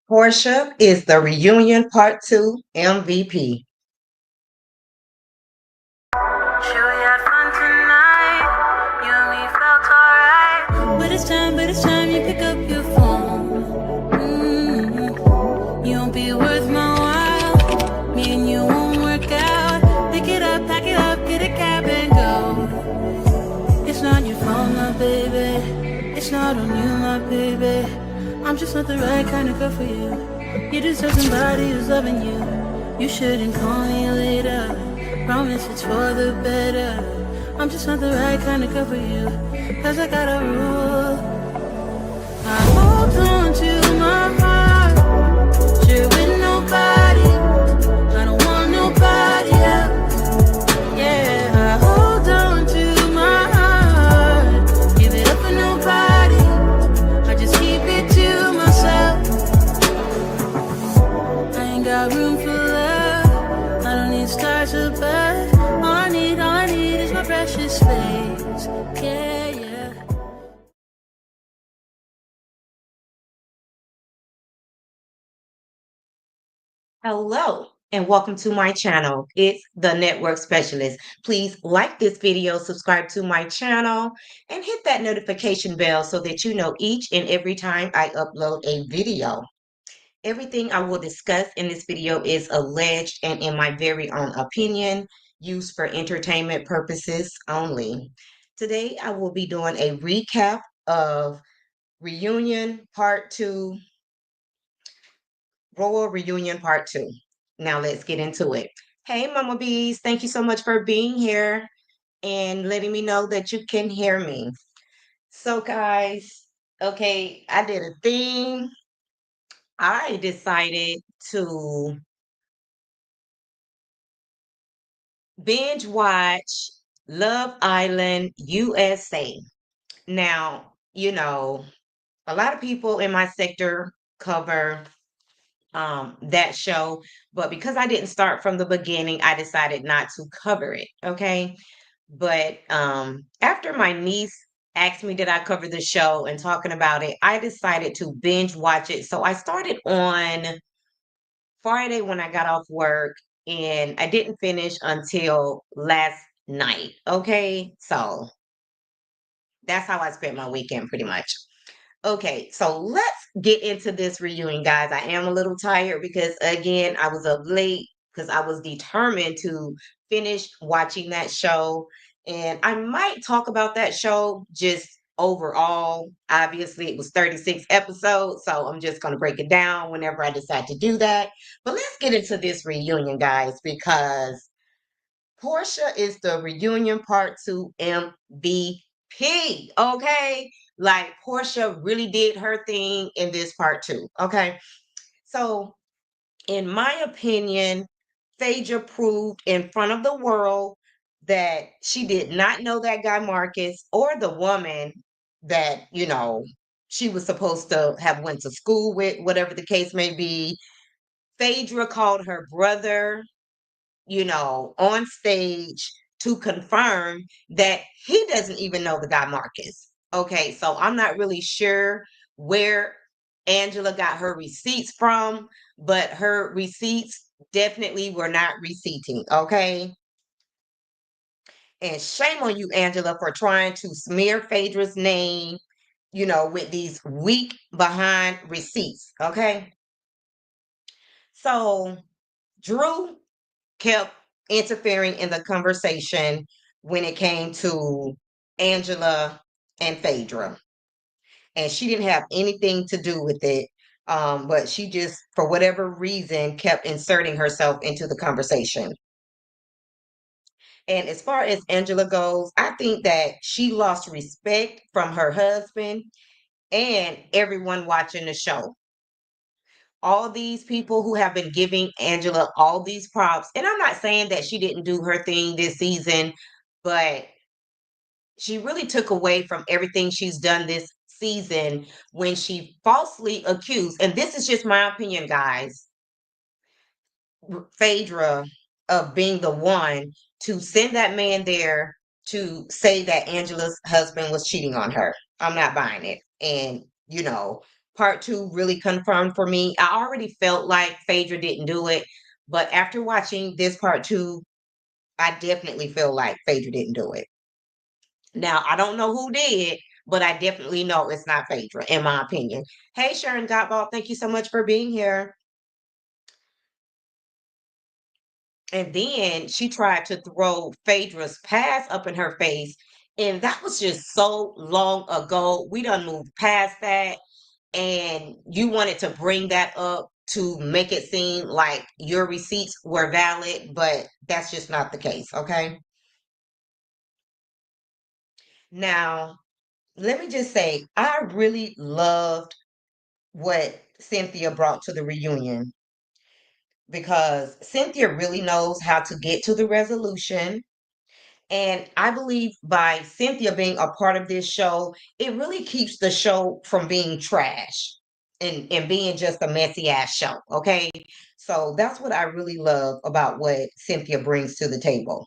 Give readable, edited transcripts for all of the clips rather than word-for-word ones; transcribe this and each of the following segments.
Porsha is the reunion part 2 MVP. Sure we had fun tonight. You and me felt alright. But it's time you pick up your phone. You won't be worth my while. Me and you won't work out. Pick it up, pack it up, get a cab and go. It's not your fault, my baby. It's not on you, my baby. I'm just not the right kind of girl for you. You deserve somebody who's loving you. You shouldn't call me later. Promise it's for the better. I'm just not the right kind of girl for you. Cause I got a rule. I hold on to my heart. Share with nobody. I don't want nobody else. Yeah, I hold on to my heart. Give it up for nobody. I just keep it to myself. I ain't got room for love. I don't need stars above. All I need is my precious space. Yeah, yeah. Hello and welcome to my channel. It's the Network Specialist. Please like this video, subscribe to my channel, and hit that notification bell so that you know each and every time I upload a video. Everything I will discuss in this video is alleged and in my very own opinion, used for entertainment purposes only. Today I will be doing a recap of Reunion Part 2, RHOA Reunion Part 2. Now let's get into it. Hey, Mama Bees, thank you so much for being here and letting me know that you can hear me. So, guys, okay, I did a thing. I decided to binge watch Love Island USA. Now, a lot of people in my sector cover that show, but because I didn't start from the beginning, I decided not to cover it. Okay. But after my niece asked me did I cover the show and talking about it, I decided to binge watch it. So I started on Friday when I got off work and I didn't finish until last night. Okay. So that's how I spent my weekend pretty much. Okay, so let's get into this reunion, guys. I am a little tired because, again, I was up late because I was determined to finish watching that show. And I might talk about that show just overall. Obviously, it was 36 episodes, so I'm just going to break it down whenever I decide to do that. But let's get into this reunion, guys, because Porsha is the reunion part 2 MVP. Okay. Like Porsha really did her thing in this part 2. Okay. So, in my opinion, Phaedra proved in front of the world that she did not know that guy Marcus or the woman that, she was supposed to have went to school with, whatever the case may be. Phaedra called her brother on stage to confirm that he doesn't even know the guy Marcus. Okay, so I'm not really sure where Angela got her receipts from, but her receipts definitely were not receipting. Okay. And shame on you, Angela, for trying to smear Phaedra's name, with these weak behind receipts. Okay. So Drew kept interfering in the conversation when it came to Angela and Phaedra. And she didn't have anything to do with it. But she just, for whatever reason, kept inserting herself into the conversation. And as far as Angela goes, I think that she lost respect from her husband and everyone watching the show. All these people who have been giving Angela all these props. And I'm not saying that she didn't do her thing this season, but she really took away from everything she's done this season when she falsely accused, and this is just my opinion, guys, Phaedra of being the one to send that man there to say that Angela's husband was cheating on her. I'm not buying it. And, part two really confirmed for me. I already felt like Phaedra didn't do it, but after watching this part two, I definitely feel like Phaedra didn't do it. Now, I don't know who did, but I definitely know it's not Phaedra, in my opinion. Hey, Sharon Gottball, thank you so much for being here. And then she tried to throw Phaedra's past up in her face. And that was just so long ago. We done moved past that. And you wanted to bring that up to make it seem like your receipts were valid, but that's just not the case, okay? Now, let me just say, I really loved what Cynthia brought to the reunion because Cynthia really knows how to get to the resolution. And I believe by Cynthia being a part of this show, it really keeps the show from being trash and being just a messy ass show. Okay. So that's what I really love about what Cynthia brings to the table.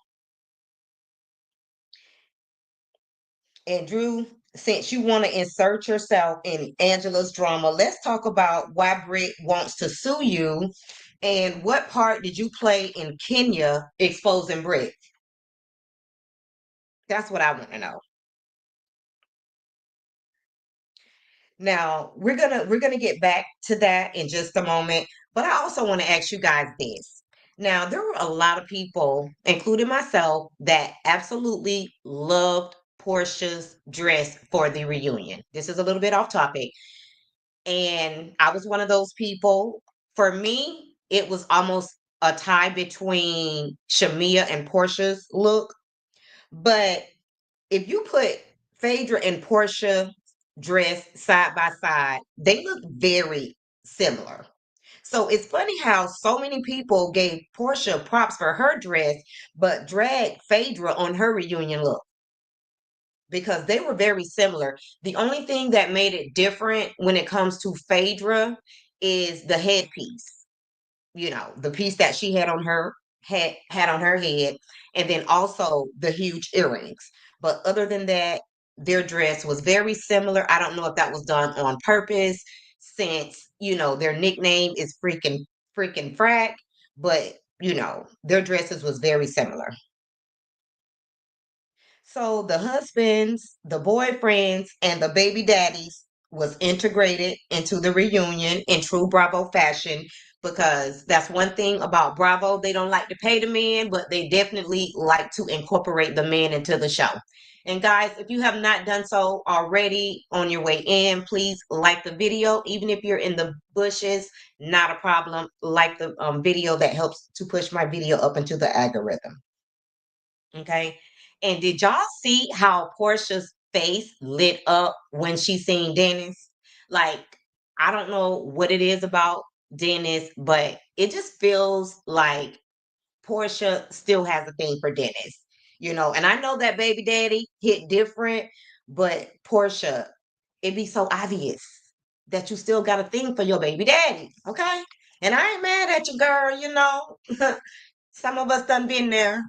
And Drew, since you want to insert yourself in Angela's drama, let's talk about why Britt wants to sue you and what part did you play in Kenya exposing Britt? That's what I want to know. Now, we're gonna get back to that in just a moment, but I also want to ask you guys this. Now, there were a lot of people, including myself, that absolutely loved Portia's dress for the reunion. This is a little bit off topic, and I was one of those people. For me, it was almost a tie between Shamea and Portia's look, but if you put Phaedra and Porsha dressed side by side, they look very similar. So it's funny how so many people gave Porsha props for her dress, but dragged Phaedra on her reunion look because they were very similar. The only thing that made it different when it comes to Phaedra is the headpiece, the piece that she had on her head, and then also the huge earrings. But other than that, their dress was very similar. I don't know if that was done on purpose, since their nickname is freaking frack, but their dresses was very similar. So the husbands, the boyfriends, and the baby daddies was integrated into the reunion in true Bravo fashion because that's one thing about Bravo. They don't like to pay the men, but they definitely like to incorporate the men into the show. And guys, if you have not done so already on your way in, please like the video. Even if you're in the bushes, not a problem. Like the video, that helps to push my video up into the algorithm. Okay. And did y'all see how Portia's face lit up when she seen Dennis? Like, I don't know what it is about Dennis, but it just feels like Portia still has a thing for Dennis. And I know that baby daddy hit different, but Portia, it be so obvious that you still got a thing for your baby daddy. Okay. And I ain't mad at you, girl. Some of us done been there.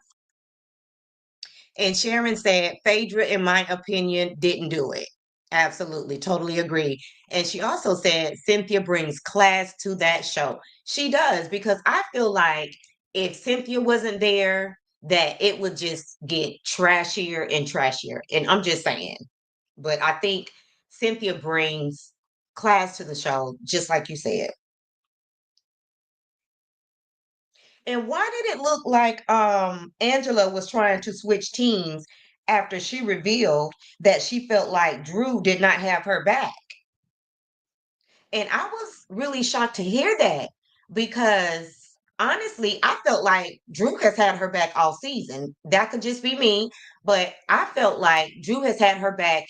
And Sharon said, Phaedra, in my opinion, didn't do it. Absolutely, totally agree. And she also said Cynthia brings class to that show. She does, because I feel like if Cynthia wasn't there, that it would just get trashier and trashier. And I'm just saying. But I think Cynthia brings class to the show, just like you said. And why did it look like Angela was trying to switch teams after she revealed that she felt like Drew did not have her back? And I was really shocked to hear that because honestly, I felt like Drew has had her back all season. That could just be me, but I felt like Drew has had her back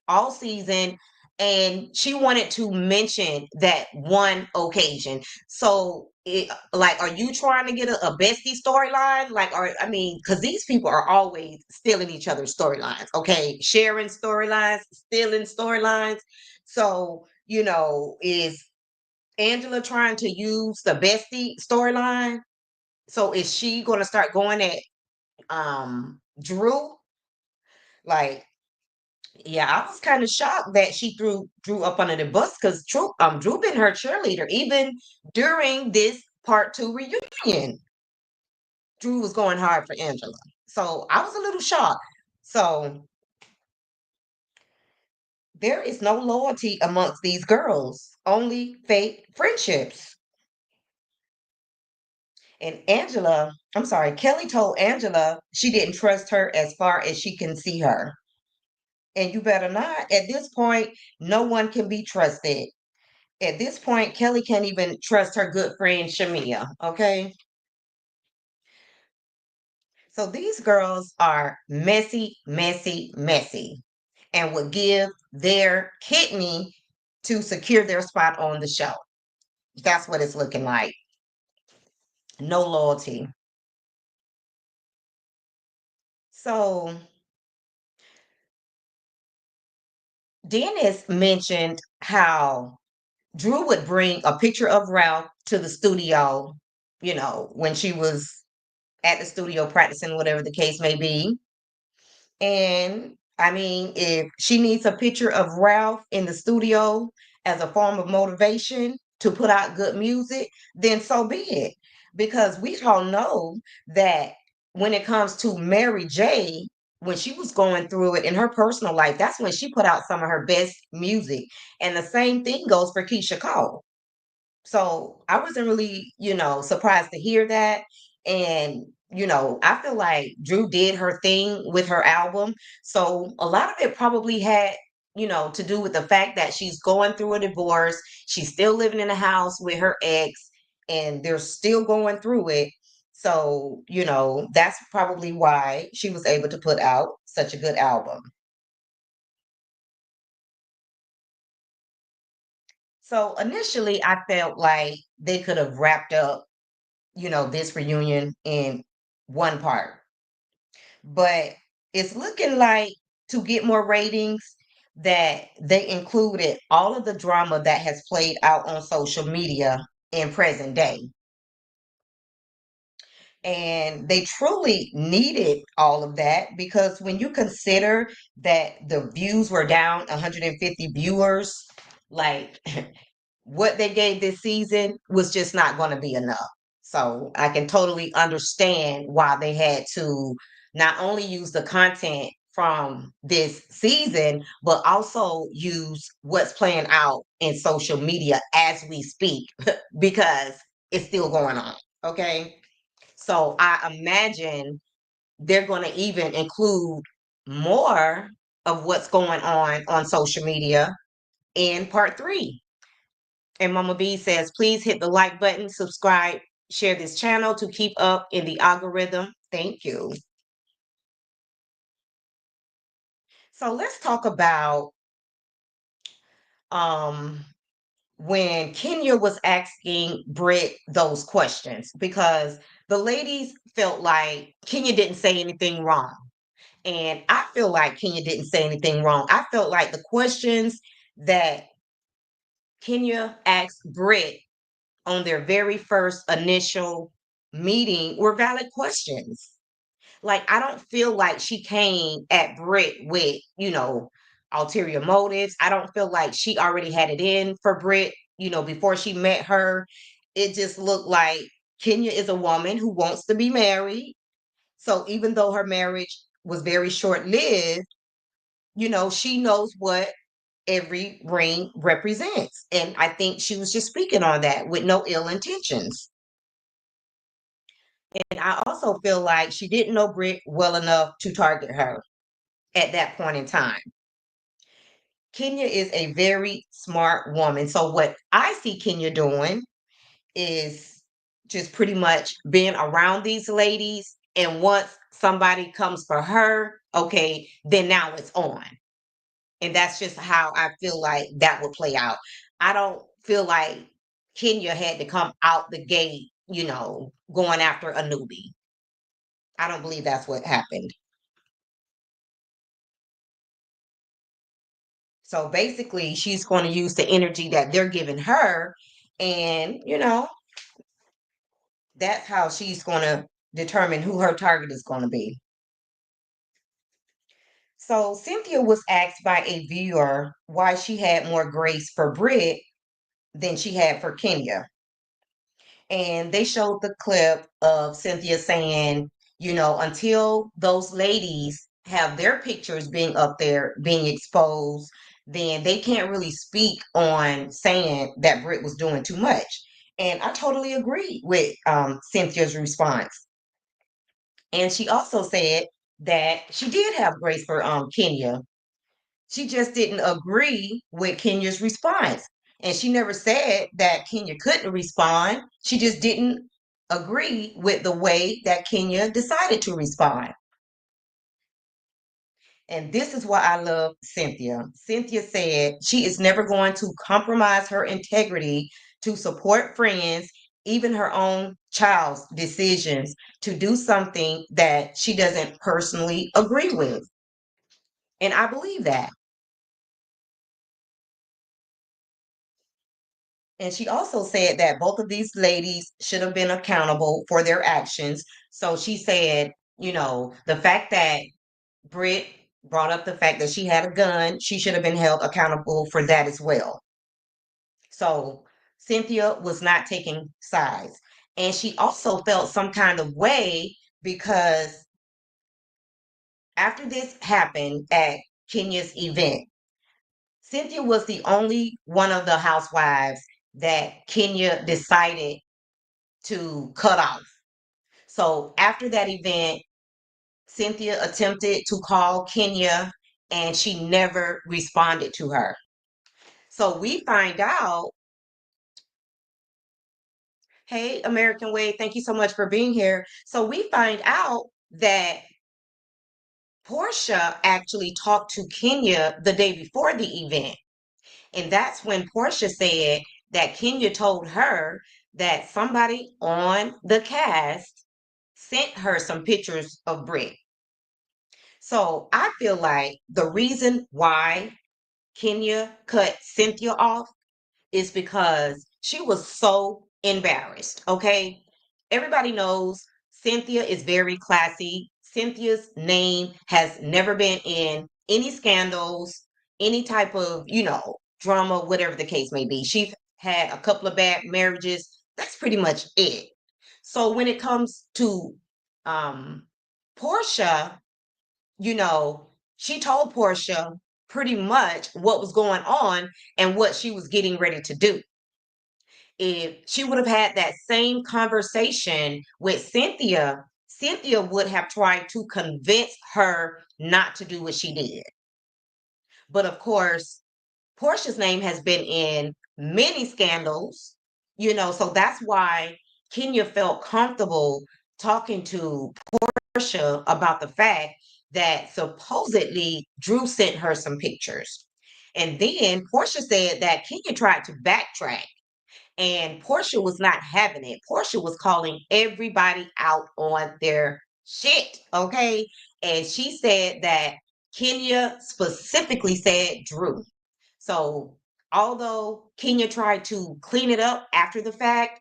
all season, and she wanted to mention that one occasion. So like, are you trying to get a bestie storyline, like, or I mean, because these people are always stealing each other's storylines, okay, sharing storylines, stealing storylines. So is Angela trying to use the bestie storyline? So is she going to start going at Drew? Like, Yeah, I was kind of shocked that she threw Drew up under the bus because Drew been her cheerleader even during this part 2 reunion. Drew was going hard for Angela, so I was a little shocked. So there is no loyalty amongst these girls, only fake friendships. And Kelly told Angela she didn't trust her as far as she can see her. And you better not. At this point, no one can be trusted. At this point, Kelly can't even trust her good friend Shamea. Okay. So these girls are messy, messy, messy, and would give their kidney to secure their spot on the show. That's what it's looking like. No loyalty. So Dennis mentioned how Drew would bring a picture of Ralph to the studio, when she was at the studio practicing, whatever the case may be. And I mean, if she needs a picture of Ralph in the studio as a form of motivation to put out good music, then so be it. Because we all know that when it comes to Mary J, when she was going through it in her personal life, that's when she put out some of her best music. And the same thing goes for Keisha Cole. So I wasn't really, surprised to hear that. And, I feel like Drew did her thing with her album. So a lot of it probably had, to do with the fact that she's going through a divorce. She's still living in a house with her ex and they're still going through it. So, that's probably why she was able to put out such a good album. So initially, I felt like they could have wrapped up this reunion in one part. But it's looking like to get more ratings that they included all of the drama that has played out on social media in present day. And they truly needed all of that because when you consider that the views were down 150 viewers, like what they gave this season was just not going to be enough. So I can totally understand why they had to not only use the content from this season, but also use what's playing out in social media as we speak, because it's still going on. Okay. So I imagine they're going to even include more of what's going on social media in part 3. And Mama B says, please hit the like button, subscribe, share this channel to keep up in the algorithm. Thank you. So let's talk about um, when Kenya was asking Britt those questions, because the ladies felt like Kenya didn't say anything wrong. And I feel like Kenya didn't say anything wrong. I felt like the questions that Kenya asked Britt on their very first initial meeting were valid questions. Like, I don't feel like she came at Britt with, ulterior motives. I don't feel like she already had it in for Britt, before she met her. It just looked like Kenya is a woman who wants to be married. So even though her marriage was very short lived, she knows what every ring represents. And I think she was just speaking on that with no ill intentions. And I also feel like she didn't know Britt well enough to target her at that point in time. Kenya is a very smart woman. So what I see Kenya doing is just pretty much being around these ladies. And once somebody comes for her, okay, then now it's on. And that's just how I feel like that would play out. I don't feel like Kenya had to come out the gate, going after a newbie. I don't believe that's what happened. So basically, she's going to use the energy that they're giving her. And, that's how she's going to determine who her target is going to be. So Cynthia was asked by a viewer why she had more grace for Britt than she had for Kenya. And they showed the clip of Cynthia saying, until those ladies have their pictures being up there, being exposed, then they can't really speak on saying that Britt was doing too much. And I totally agree with Cynthia's response. And she also said that she did have grace for Kenya. She just didn't agree with Kenya's response. And she never said that Kenya couldn't respond. She just didn't agree with the way that Kenya decided to respond. And this is why I love Cynthia. Cynthia said she is never going to compromise her integrity to support friends, even her own child's decisions to do something that she doesn't personally agree with. And I believe that. And she also said that both of these ladies should have been accountable for their actions. So she said, the fact that Britt brought up the fact that she had a gun, she should have been held accountable for that as well. So Cynthia was not taking sides. And she also felt some kind of way because after this happened at Kenya's event, Cynthia was the only one of the housewives that Kenya decided to cut off. So after that event, Cynthia attempted to call Kenya and she never responded to her. So we find out, hey, American Way, thank you so much for being here. So we find out that Porsha actually talked to Kenya the day before the event. And that's when Porsha said that Kenya told her that somebody on the cast sent her some pictures of Britt. So I feel like the reason why Kenya cut Cynthia off is because she was so embarrassed. Okay. Everybody knows Cynthia is very classy. Cynthia's name has never been in any scandals, any type of, drama, whatever the case may be. She's had a couple of bad marriages. That's pretty much it. So when it comes to Porsha, she told Porsha pretty much what was going on and what she was getting ready to do. If she would have had that same conversation with Cynthia, Cynthia would have tried to convince her not to do what she did. But of course, Portia's name has been in many scandals, so that's why Kenya felt comfortable talking to Porsha about the fact that supposedly Drew sent her some pictures. And then Porsha said that Kenya tried to backtrack and Porsha was not having it. Porsha was calling everybody out on their shit, okay? And she said that Kenya specifically said Drew. So although Kenya tried to clean it up after the fact,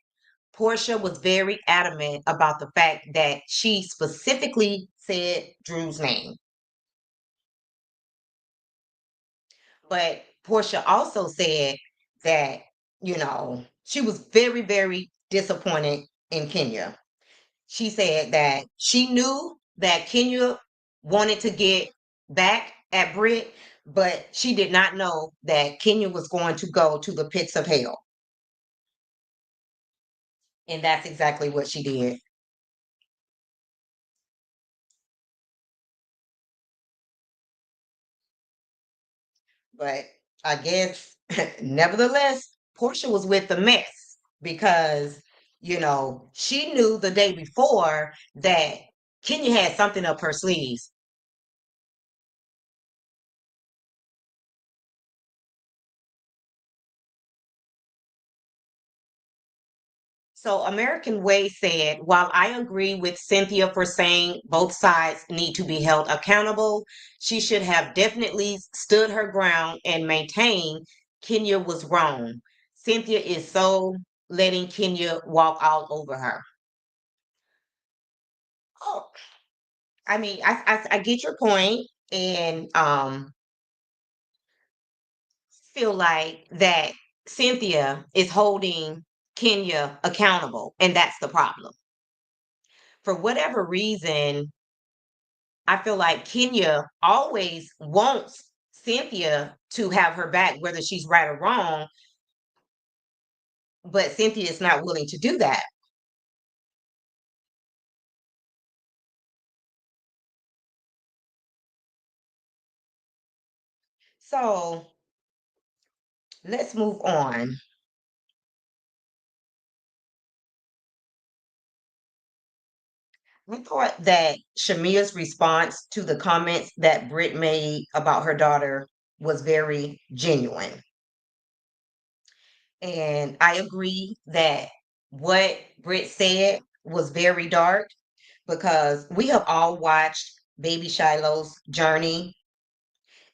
Porsha was very adamant about the fact that she specifically said Drew's name. But Porsha also said that, she was very, very disappointed in Kenya. She said that she knew that Kenya wanted to get back at Britt, but she did not know that Kenya was going to go to the pits of hell. And that's exactly what she did. But I guess, nevertheless, Portia was with the mess because, she knew the day before that Kenya had something up her sleeves. So American Way said, while I agree with Cynthia for saying both sides need to be held accountable, she should have definitely stood her ground and maintained Kenya was wrong. Cynthia is so letting Kenya walk all over her. Oh, I mean, I get your point, and feel like that Cynthia is holding Kenya accountable, and that's the problem. For whatever reason, I feel like Kenya always wants Cynthia to have her back, whether she's right or wrong, but Cynthia is not willing to do that. So let's move on. I thought that Shamea's response to the comments that Britt made about her daughter was very genuine. And I agree that what Britt said was very dark because we have all watched baby Shiloh's journey.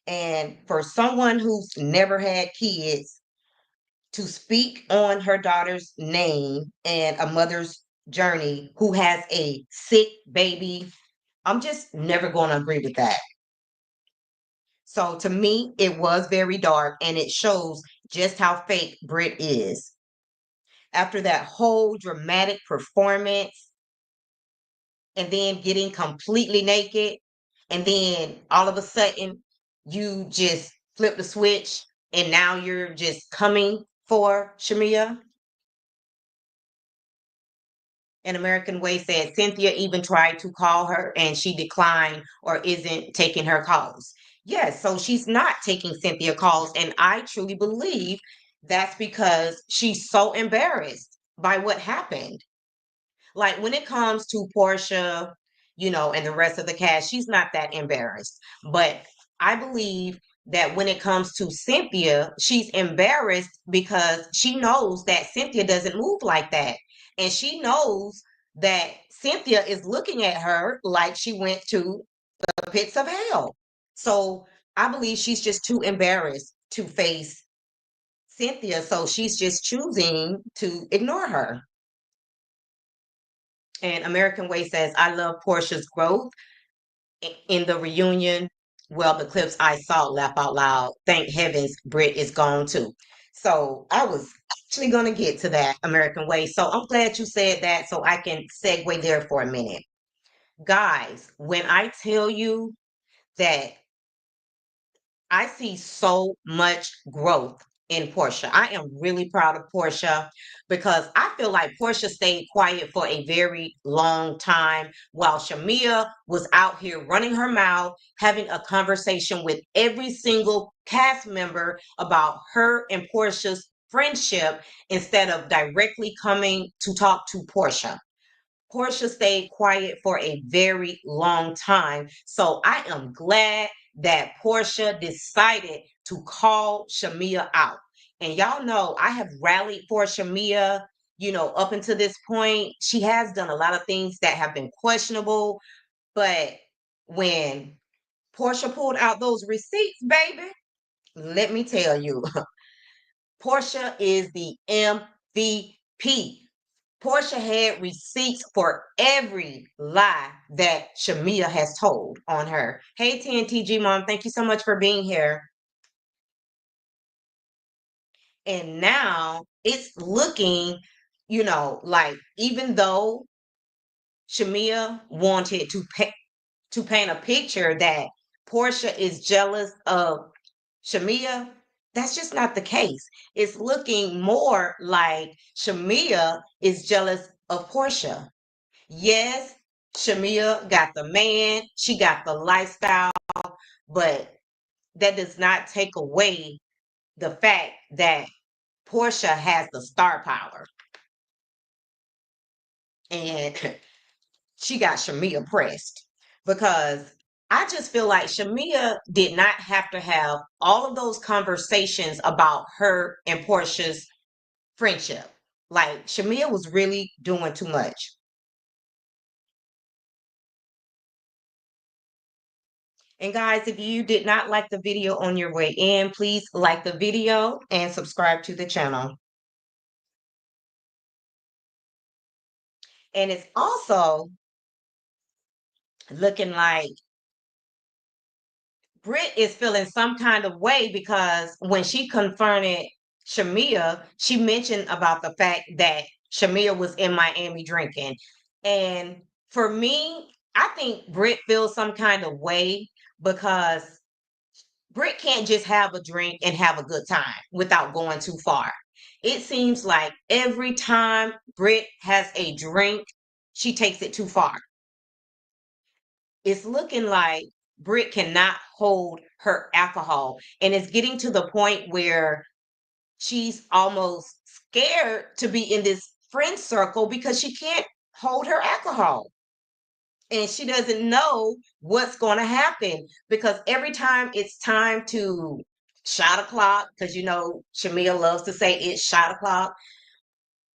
And for someone who's never had kids to speak on her daughter's name and a mother's journey who has a sick baby, I'm just never going to agree with that. So to me, it was very dark and it shows just how fake Britt is. After that whole dramatic performance and then getting completely naked, and then all of a sudden you just flip the switch and now you're just coming for Shamea. An American Way said Cynthia even tried to call her and she declined or isn't taking her calls. Yes, so she's not taking Cynthia calls. And I truly believe that's because she's so embarrassed by what happened. Like when it comes to Porsha, and the rest of the cast, she's not that embarrassed. But I believe that when it comes to Cynthia, she's embarrassed because she knows that Cynthia doesn't move like that. And she knows that Cynthia is looking at her like she went to the pits of hell. So I believe she's just too embarrassed to face Cynthia. So she's just choosing to ignore her. And American Way says, I love Portia's growth in the reunion. Well, the clips I saw, laugh out loud. Thank heavens Britt is gone too. So I was actually going to get to that, American Way. So I'm glad you said that so I can segue there for a minute. Guys, when I tell you that I see so much growth in Porsha. I am really proud of Porsha because I feel like Porsha stayed quiet for a very long time while Shamea was out here running her mouth, having a conversation with every single cast member about her and Portia's friendship instead of directly coming to talk to Porsha. Porsha stayed quiet for a very long time. So I am glad that Porsha decided to call Shamea out. And y'all know I have rallied for Shamea, up until this point. She has done a lot of things that have been questionable. But when Porsha pulled out those receipts, baby, let me tell you, Porsha is the MVP. Portia had receipts for every lie that Shamea has told on her. Hey, TNTG Mom, thank you so much for being here. And now it's looking, like even though Shamea wanted to paint a picture that Portia is jealous of Shamea, that's just not the case. It's looking more like Shamea is jealous of Portia. Yes, Shamea got the man, she got the lifestyle, but that does not take away the fact that Portia has the star power. And she got Shamea pressed because I just feel like Shamea did not have to have all of those conversations about her and Portia's friendship. Like Shamea was really doing too much. And guys, if you did not like the video on your way in, please like the video and subscribe to the channel. And it's also looking like Britt is feeling some kind of way because when she confronted Shamea, she mentioned about the fact that Shamea was in Miami drinking. And for me, I think Britt feels some kind of way because Britt can't just have a drink and have a good time without going too far. It seems like every time Britt has a drink, she takes it too far. It's looking like Britt cannot hold her alcohol. And it's getting to the point where she's almost scared to be in this friend circle because she can't hold her alcohol. And she doesn't know what's going to happen because every time it's time to shot o'clock, because Shamia loves to say it's shot o'clock,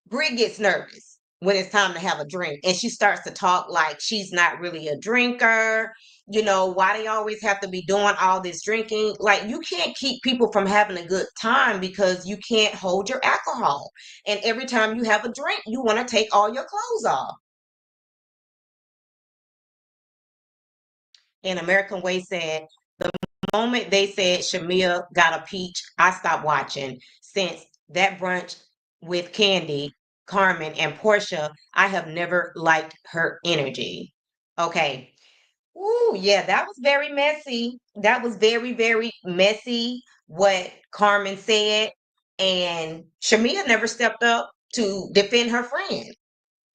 Brie gets nervous when it's time to have a drink and she starts to talk like she's not really a drinker. Why they always have to be doing all this drinking? Like, you can't keep people from having a good time because you can't hold your alcohol. And every time you have a drink, you want to take all your clothes off. And American Way said, the moment they said Shamia got a peach, I stopped watching. Since that brunch with Candy, Carmen, and Portia, I have never liked her energy. Okay. Ooh, yeah, that was very messy. That was very, very messy what Carmen said. And Shamia never stepped up to defend her friend.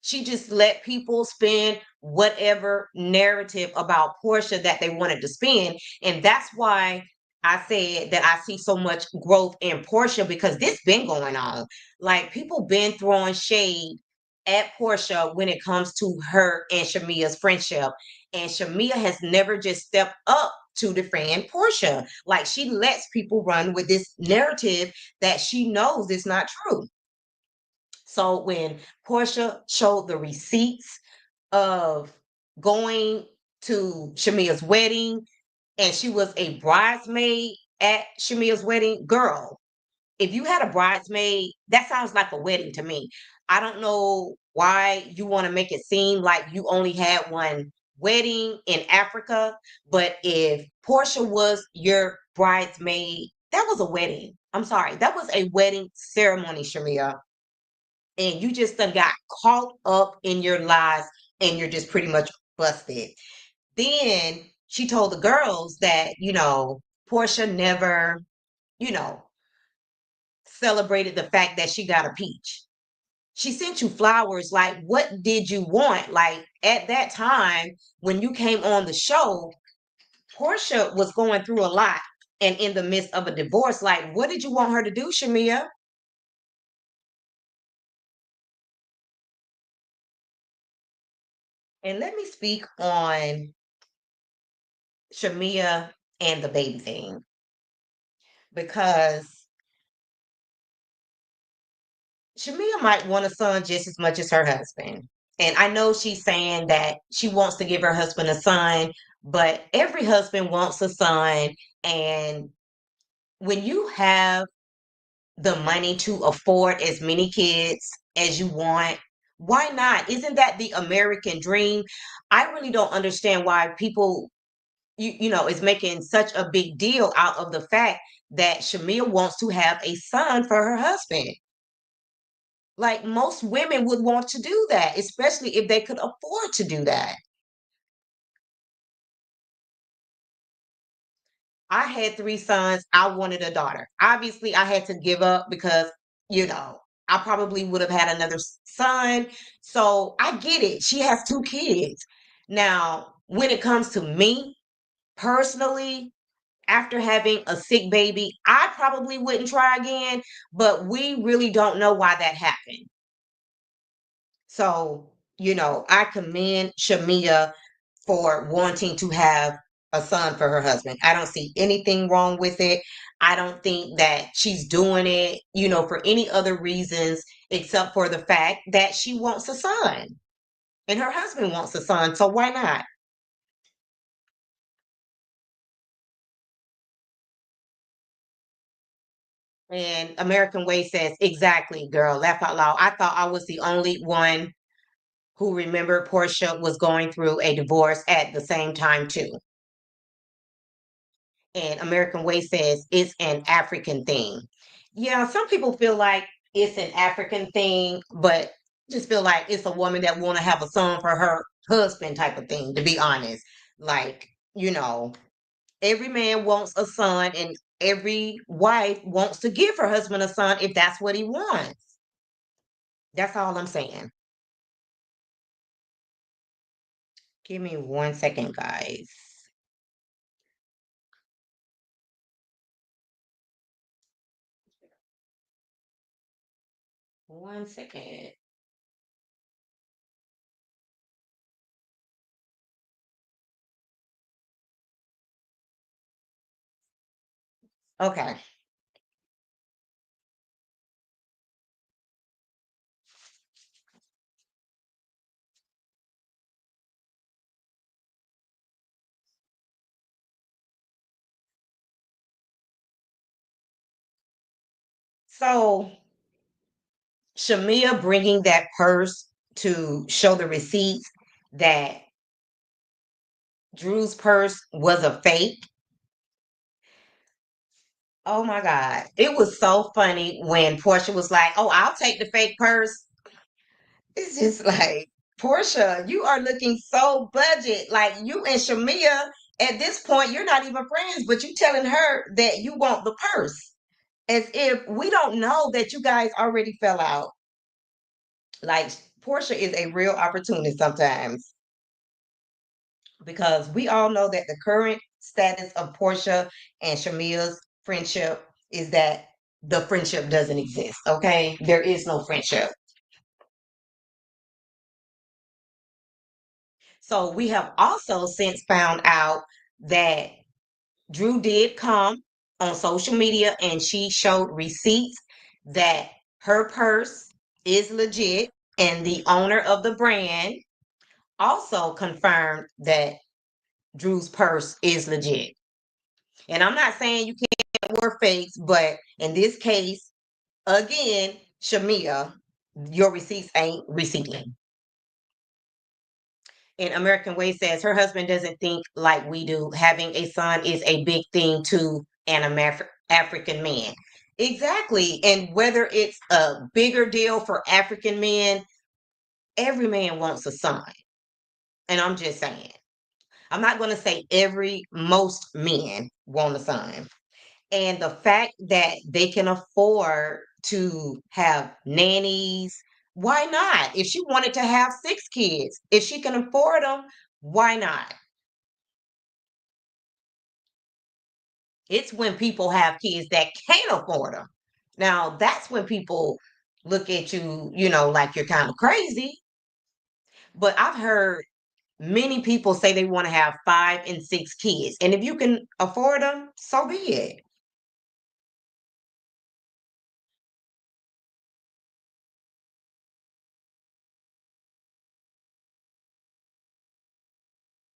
She just let people spin whatever narrative about Portia that they wanted to spin. And that's why I said that I see so much growth in Portia because this been going on. Like, people been throwing shade at Portia when it comes to her and Shamia's friendship. And Shamia has never just stepped up to defend Portia. Like, she lets people run with this narrative that she knows is not true. So when Portia showed the receipts of going to Shamia's wedding and she was a bridesmaid at Shamia's wedding, girl, if you had a bridesmaid, that sounds like a wedding to me. I don't know why you want to make it seem like you only had one wedding in Africa, but if Portia was your bridesmaid, that was a wedding. I'm sorry, that was a wedding ceremony, Shamia, and you just done got caught up in your lies and you're just pretty much busted. Then she told the girls that, Portia never, you know, celebrated the fact that she got a peach. She sent you flowers. Like, what did you want? Like, at that time, when you came on the show, Portia was going through a lot and in the midst of a divorce. Like, what did you want her to do, Shamia? And let me speak on Shamia and the baby thing because Shamia might want a son just as much as her husband. And I know she's saying that she wants to give her husband a son, but every husband wants a son. And when you have the money to afford as many kids as you want, why not? Isn't that the American dream? I really don't understand why people is making such a big deal out of the fact that Shamia wants to have a son for her husband. Like, most women would want to do that, especially if they could afford to do that. I had three sons. I wanted a daughter. Obviously, I had to give up because, you know, I probably would have had another son. So I get it. She has two kids. Now, when it comes to me personally, after having a sick baby, I probably wouldn't try again, but we really don't know why that happened. So, I commend Shamia for wanting to have a son for her husband. I don't see anything wrong with it. I don't think that she's doing it, for any other reasons except for the fact that she wants a son and her husband wants a son. So why not? And American Way says, exactly, girl, laugh out loud. I thought I was the only one who remembered Portia was going through a divorce at the same time, too. And American Way says it's an African thing. Yeah, some people feel like it's an African thing, but just feel like it's a woman that want to have a son for her husband type of thing, to be honest. Like, you know, every man wants a son and every wife wants to give her husband a son if that's what he wants. That's all I'm saying. Give me 1 second, guys. 1 second. Okay. So Shamea bringing that purse to show the receipts that Drew's purse was a fake. Oh my God. It was so funny when Portia was like, "Oh, I'll take the fake purse." It's just like, Portia, you are looking so budget. Like you and Shamea, at this point, you're not even friends, but you telling her that you want the purse. As if we don't know that you guys already fell out. Like Portia is a real opportunist sometimes, because we all know that the current status of Portia and Shamea's friendship is that the friendship doesn't exist. Okay, there is no friendship. So we have also since found out that Drew did come on social media and she showed receipts that her purse is legit, and the owner of the brand also confirmed that Drew's purse is legit. And I'm not saying you can't wear fakes, but in this case, again, Shamea, your receipts ain't receipting. And American Way says her husband doesn't think like we do. Having a son is a big thing to an African man. Exactly. And whether it's a bigger deal for African men, every man wants a son. And I'm just saying, I'm not going to say most men want a son. And the fact that they can afford to have nannies, why not? If she wanted to have 6 kids, if she can afford them, why not? It's when people have kids that can't afford them. Now, that's when people look at you, like you're kind of crazy. But I've heard many people say they want to have 5 and 6 kids. And if you can afford them, so be it.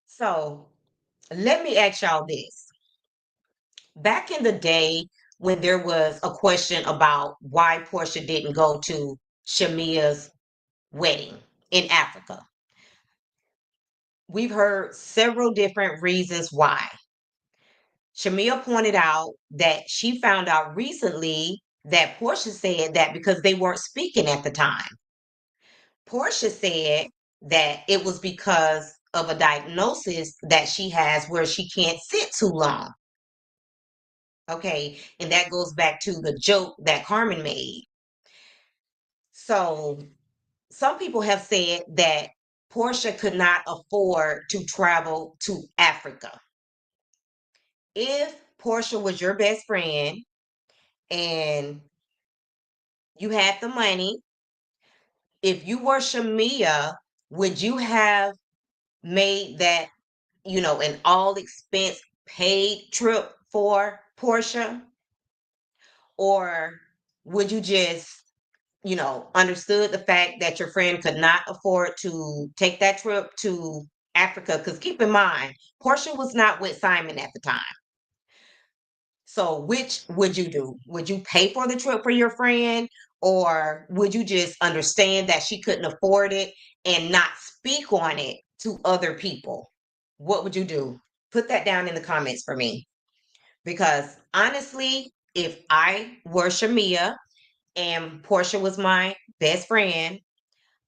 So let me ask y'all this. Back in the day, when there was a question about why Portia didn't go to Shamea's wedding in Africa, we've heard several different reasons why. Shamea pointed out that she found out recently that Portia said that because they weren't speaking at the time. Portia said that it was because of a diagnosis that she has where she can't sit too long. Okay, and that goes back to the joke that Carmen made. So some people have said that Portia could not afford to travel to Africa. If Portia was your best friend and you had the money, if you were Shamea, would you have made that, an all expense paid trip for Portia? Or would you just, understood the fact that your friend could not afford to take that trip to Africa? Because keep in mind, Portia was not with Simon at the time. So which would you do? Would you pay for the trip for your friend? Or would you just understand that she couldn't afford it and not speak on it to other people? What would you do? Put that down in the comments for me. Because honestly, if I were Shamea and Porsha was my best friend,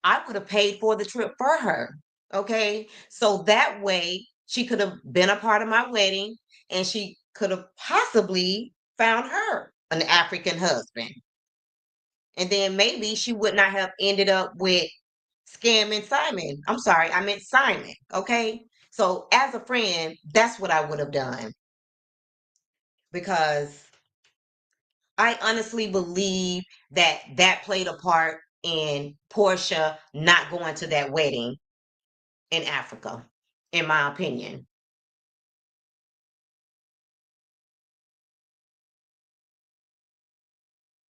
I would have paid for the trip for her. Okay. So that way she could have been a part of my wedding and she could have possibly found her an African husband. And then maybe she would not have ended up with scamming Simon. I'm sorry, I meant Simon. Okay. So as a friend, that's what I would have done because I honestly believe that that played a part in Portia not going to that wedding in Africa, in my opinion.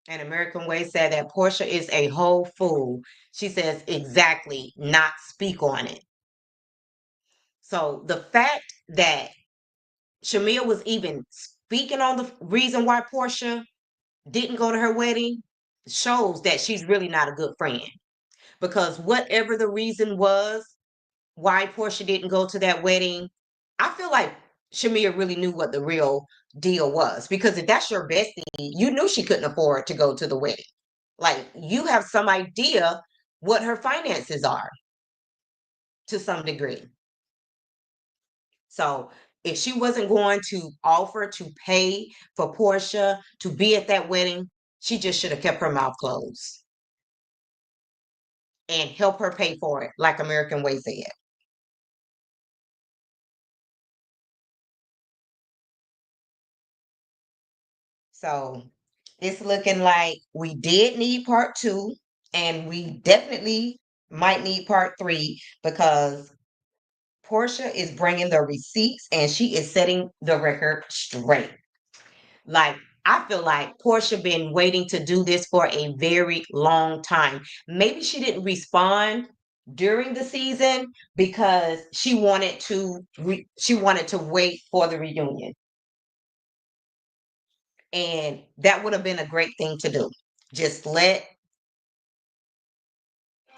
And American Way said that Portia is a whole fool. She says, exactly, not speak on it. So the fact that Shamia was even speaking on the reason why Portia didn't go to her wedding shows that she's really not a good friend. Because whatever the reason was why Portia didn't go to that wedding, I feel like Shamia really knew what the real deal was. Because if that's your bestie, you knew she couldn't afford to go to the wedding. Like you have some idea what her finances are to some degree. So if she wasn't going to offer to pay for Portia to be at that wedding, she just should have kept her mouth closed and help her pay for it, like American Way said. So it's looking like we did need part two, and we definitely might need part three because Portia is bringing the receipts and she is setting the record straight. Like, I feel like Portia been waiting to do this for a very long time. Maybe she didn't respond during the season because she wanted to wait for the reunion. And that would have been a great thing to do. Just let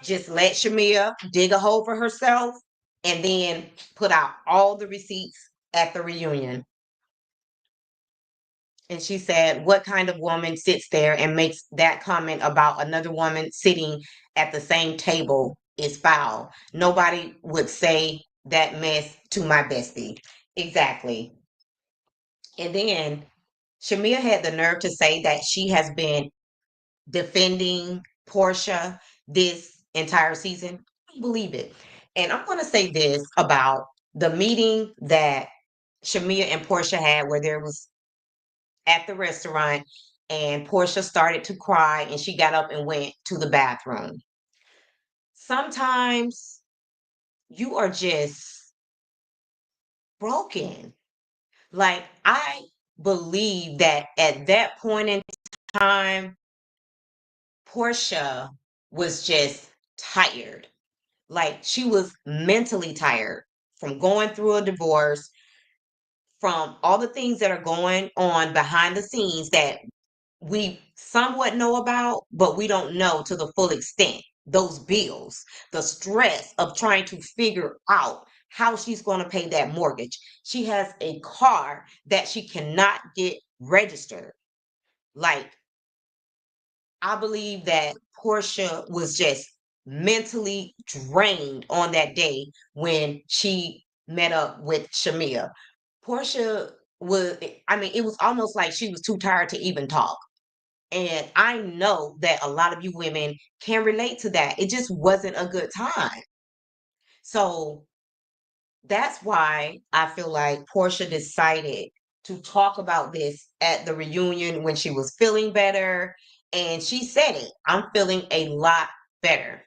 just let Shamia dig a hole for herself and then put out all the receipts at the reunion. And she said, what kind of woman sits there and makes that comment about another woman sitting at the same table is foul? Nobody would say that mess to my bestie. Exactly. And then Shamia had the nerve to say that she has been defending Portia this entire season. I don't believe it. And I'm going to say this about the meeting that Shamia and Portia had where there was at the restaurant and Portia started to cry and she got up and went to the bathroom. Sometimes you are just broken. Like I believe that at that point in time, Portia was just tired. Like she was mentally tired from going through a divorce, from all the things that are going on behind the scenes that we somewhat know about, but we don't know to the full extent. Those bills, the stress of trying to figure out how she's going to pay that mortgage. She has a car that she cannot get registered. Like, I believe that Portia was just mentally drained on that day when she met up with Shamia. Portia was, I mean, it was almost like she was too tired to even talk. And I know that a lot of you women can relate to that. It just wasn't a good time. So that's why I feel like Portia decided to talk about this at the reunion when she was feeling better. And she said it, I'm feeling a lot better.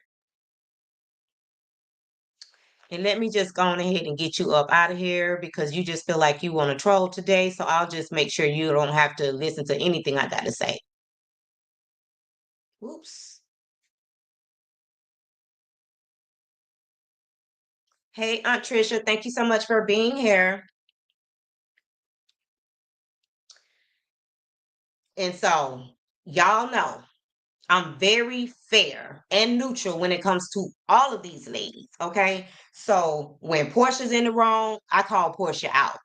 And let me just go on ahead and get you up out of here because you just feel like you want to troll today. So I'll just make sure you don't have to listen to anything I got to say. Oops. Hey, Aunt Trisha, thank you so much for being here. And so, y'all know I'm very fair and neutral when it comes to all of these ladies. Okay. So when Portia's in the wrong, I call Portia out.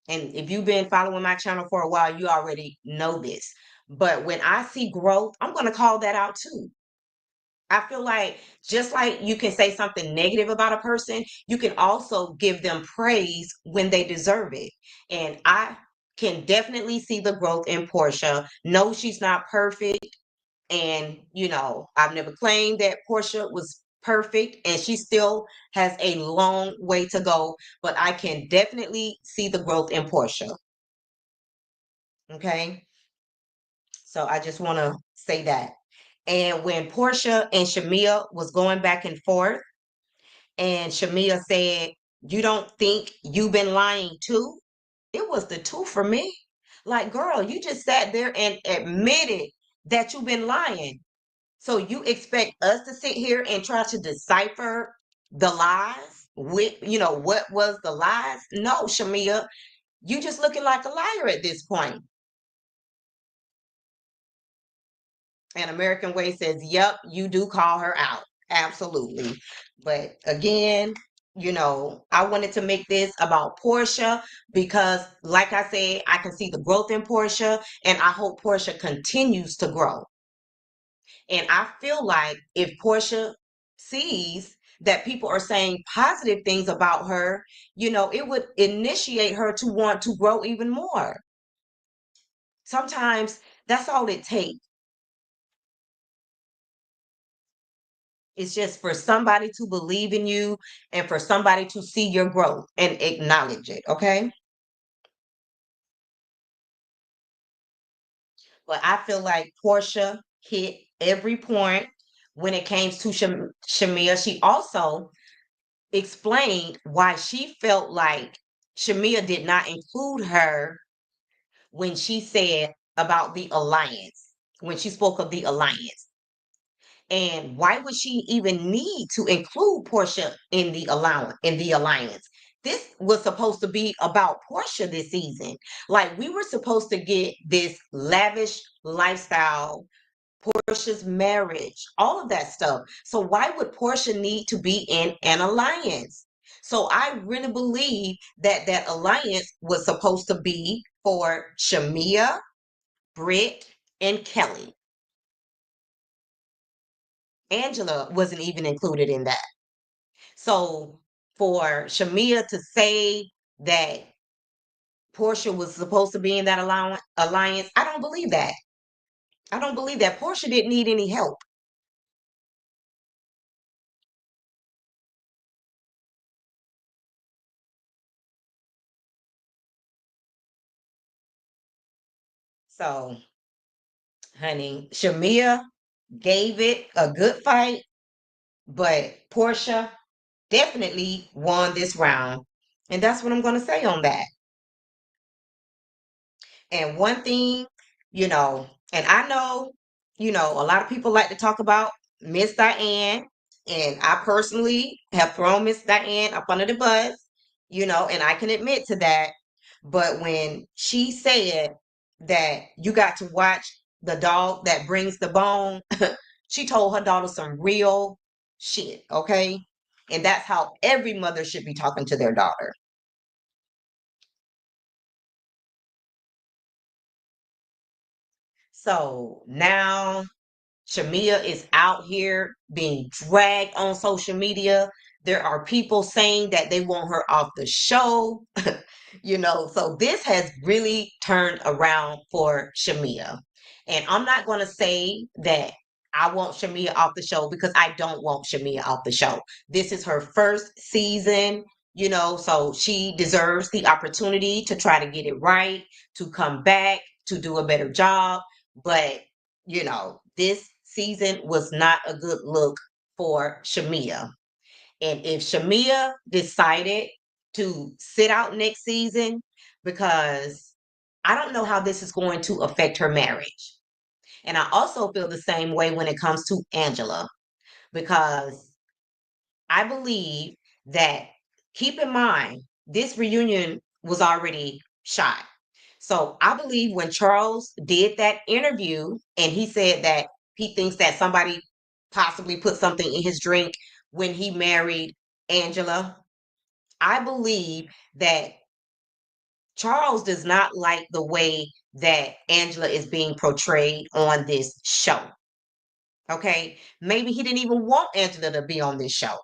And if you've been following my channel for a while, you already know this. But when I see growth, I'm going to call that out too. I feel like just like you can say something negative about a person, you can also give them praise when they deserve it. And I can definitely see the growth in Porsha. No, she's not perfect. And, I've never claimed that Porsha was perfect, and she still has a long way to go, but I can definitely see the growth in Porsha. Okay. So I just want to say that. And when Porsha and Shamea was going back and forth, and Shamea said, "You don't think you've been lying too?" It was the two for me. Like, girl, you just sat there and admitted that you've been lying. So you expect us to sit here and try to decipher the lies with, what was the lies? No, Shamea, you just looking like a liar at this point. And American Way says, yep, you do call her out. Absolutely. But again, I wanted to make this about Porsha because, like I said, I can see the growth in Porsha, and I hope Porsha continues to grow. And I feel like if Porsha sees that people are saying positive things about her, it would initiate her to want to grow even more. Sometimes that's all it takes. It's just for somebody to believe in you and for somebody to see your growth and acknowledge it. Okay. But I feel like Portia hit every point when it came to Shamea. She also explained why she felt like Shamea did not include her when she said about the alliance, when she spoke of the alliance. And why would she even need to include Portia in the alliance? This was supposed to be about Portia this season. Like, we were supposed to get this lavish lifestyle, Portia's marriage, all of that stuff. So why would Portia need to be in an alliance? So I really believe that that alliance was supposed to be for Shamea, Britt, and Kelly. Angela wasn't even included in that. So for Shamea to say that Portia was supposed to be in that alliance, I don't believe that. I don't believe that. Portia didn't need any help. So, honey, Shamea gave it a good fight, but Portia definitely won this round. And that's what I'm going to say on that. And one thing, and I know, a lot of people like to talk about Miss Diane, and I personally have thrown Miss Diane up under the bus, and I can admit to that. But when she said that you got to watch the dog that brings the bone, she told her daughter some real shit, okay? And that's how every mother should be talking to their daughter. So now Shamea is out here being dragged on social media. There are people saying that they want her off the show. So this has really turned around for Shamea. And I'm not going to say that I want Shamea off the show, because I don't want Shamea off the show. This is her first season, so she deserves the opportunity to try to get it right, to come back, to do a better job. But this season was not a good look for Shamea. And if Shamea decided to sit out next season, because I don't know how this is going to affect her marriage. And I also feel the same way when it comes to Angela, because I believe that, keep in mind, this reunion was already shot. So I believe when Charles did that interview and he said that he thinks that somebody possibly put something in his drink when he married Angela, I believe that Charles does not like the way that Angela is being portrayed on this show. Okay. Maybe he didn't even want Angela to be on this show.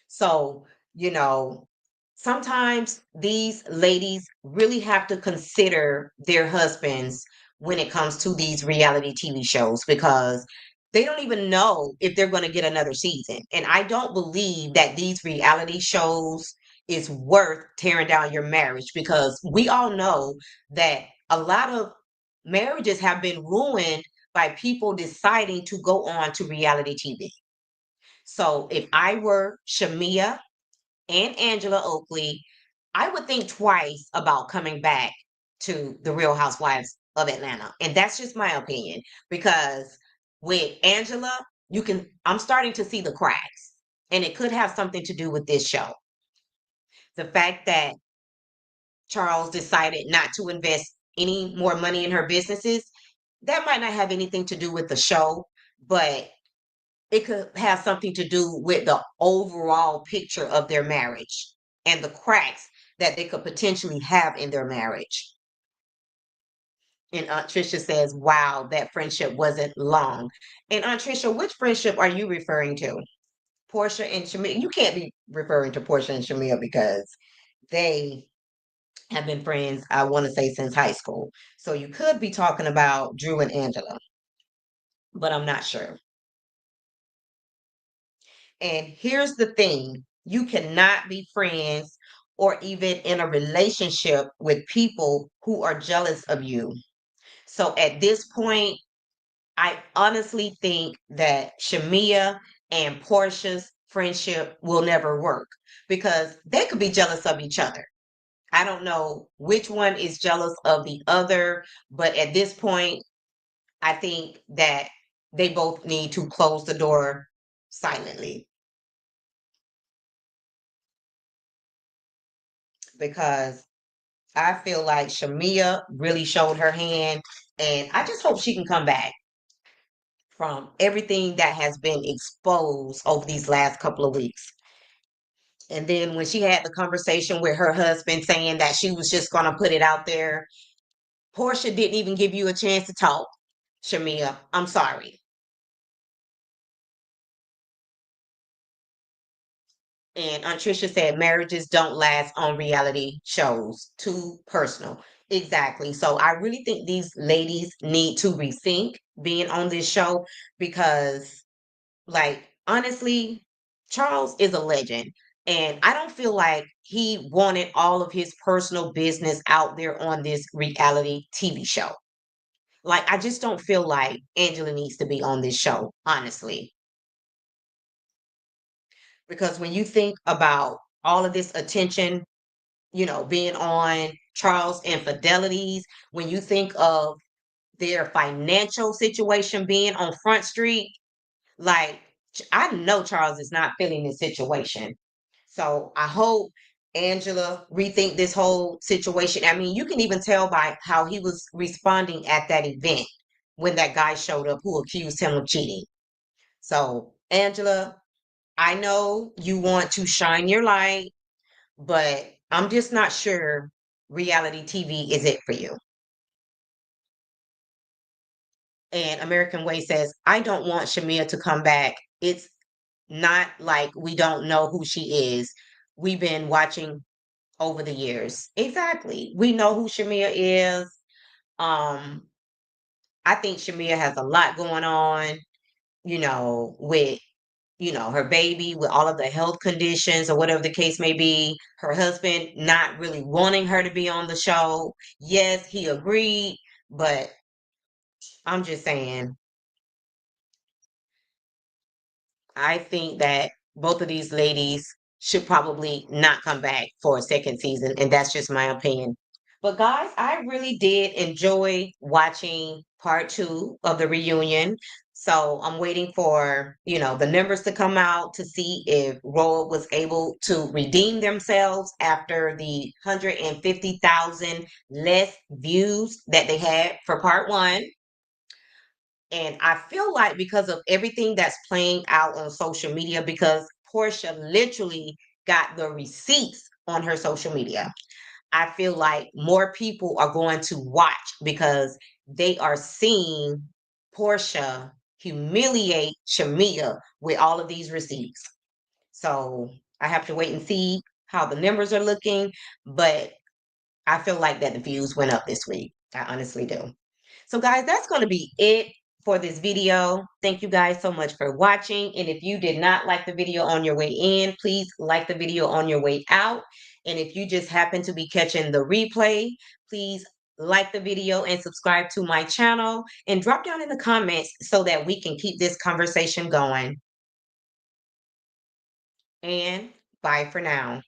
So, you know, sometimes these ladies really have to consider their husbands when it comes to these reality TV shows because they don't even know if they're going to get another season. And I don't believe that these reality shows is worth tearing down your marriage because we all know that a lot of marriages have been ruined by people deciding to go on to reality TV. So if I were Shamea and Angela Oakley, I would think twice about coming back to the Real Housewives of Atlanta. And that's just my opinion because with Angela, I'm starting to see the cracks. And it could have something to do with this show. The fact that Charles decided not to invest any more money in her businesses, that might not have anything to do with the show, but it could have something to do with the overall picture of their marriage and the cracks that they could potentially have in their marriage. And Aunt Trisha says, wow, that friendship wasn't long. And Aunt Trisha, which friendship are you referring to? Porsha and Shamea? You can't be referring to Porsha and Shamea because they have been friends, I want to say, since high school. So you could be talking about Drew and Angela, but I'm not sure. And here's the thing, you cannot be friends or even in a relationship with people who are jealous of you. So at this point, I honestly think that Shamea and Portia's friendship will never work because they could be jealous of each other. I don't know which one is jealous of the other, but at this point, I think that they both need to close the door silently because I feel like Shamea really showed her hand, and I just hope she can come back from everything that has been exposed over these last couple of weeks. And then when she had the conversation with her husband saying that she was just going to put it out there, Portia didn't even give you a chance to talk. Shamea, I'm sorry. And Aunt Tricia said marriages don't last on reality shows. Too personal. Exactly. So I really think these ladies need to rethink being on this show because, like, honestly, Charles is a legend. And I don't feel like he wanted all of his personal business out there on this reality TV show. Like, I just don't feel like Angela needs to be on this show, honestly. Because when you think about all of this attention, being on Charles infidelities, when you think of their financial situation being on Front Street, like I know Charles is not feeling this situation. So I hope Angela rethink this whole situation. I mean, you can even tell by how he was responding at that event when that guy showed up who accused him of cheating. So, Angela, I know you want to shine your light, but I'm just not sure reality TV is it for you. And American Way says, I don't want Shamia to come back. It's not like we don't know who she is. We've been watching over the years. Exactly. We know who Shamia is. Um, I think Shamia has a lot going on, with her baby with all of the health conditions or whatever the case may be, her husband not really wanting her to be on the show. Yes, he agreed, but I'm just saying, I think that both of these ladies should probably not come back for a second season, and that's just my opinion. But guys, I really did enjoy watching part two of the reunion. So I'm waiting for, the numbers to come out to see if RHOA was able to redeem themselves after the 150,000 less views that they had for part one. And I feel like because of everything that's playing out on social media, because Portia literally got the receipts on her social media. I feel like more people are going to watch because they are seeing Porsha humiliate Shamea with all of these receipts. So I have to wait and see how the numbers are looking, but I feel like that the views went up this week. I honestly do. So guys, that's going to be it for this video. Thank you guys so much for watching. And if you did not like the video on your way in, please like the video on your way out. And if you just happen to be catching the replay, please like the video and subscribe to my channel and drop down in the comments so that we can keep this conversation going. And bye for now.